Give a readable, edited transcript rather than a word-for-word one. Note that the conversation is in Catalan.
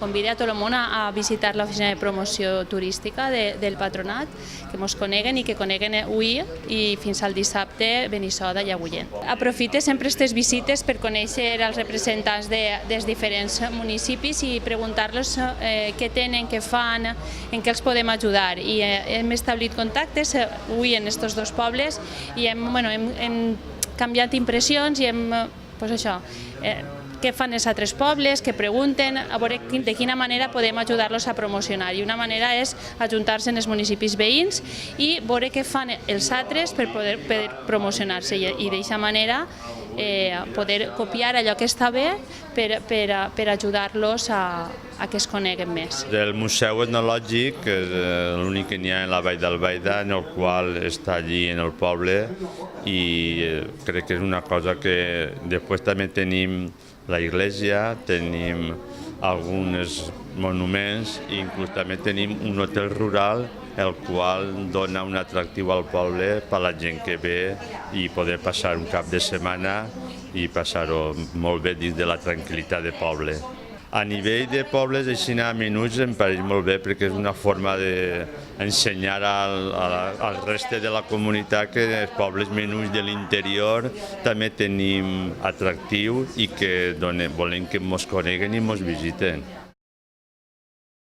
Convida a tot el món a visitar l'oficina de promoció turística del Patronat, que ens coneguen i que coneguen avui i fins al dissabte Benissoda i Agullent. Aprofite sempre aquestes visites per conèixer els representants dels diferents municipis i preguntar-los què tenen, què fan, en què els podem ajudar. I hem establit contactes avui en aquests dos pobles i hem canviat impressions i hem, què fan els altres pobles, que pregunten, a veure de quina manera podem ajudar-los a promocionar. I una manera és ajuntar-se en els municipis veïns i veure què fan els altres per poder promocionar-se i d'aquesta manera poder copiar allò que està bé per ajudar-los a que es coneguen més. El Museu Etnològic és l'únic que n'hi ha en la Vall d'Albaida, en el qual està allí en el poble, i crec que és una cosa que després també tenim la iglesia, tenim alguns monuments i inclús també tenim un hotel rural el qual dona un atractiu al poble per a la gent que ve i poder passar un cap de setmana i passar-ho molt bé dins de la tranquil·litat del poble. A nivell de pobles, així a menuts em pareix molt bé perquè és una forma d'ensenyar al reste de la comunitat que els pobles menuts de l'interior també tenim atractiu i que volem que ens coneguen i ens visiten.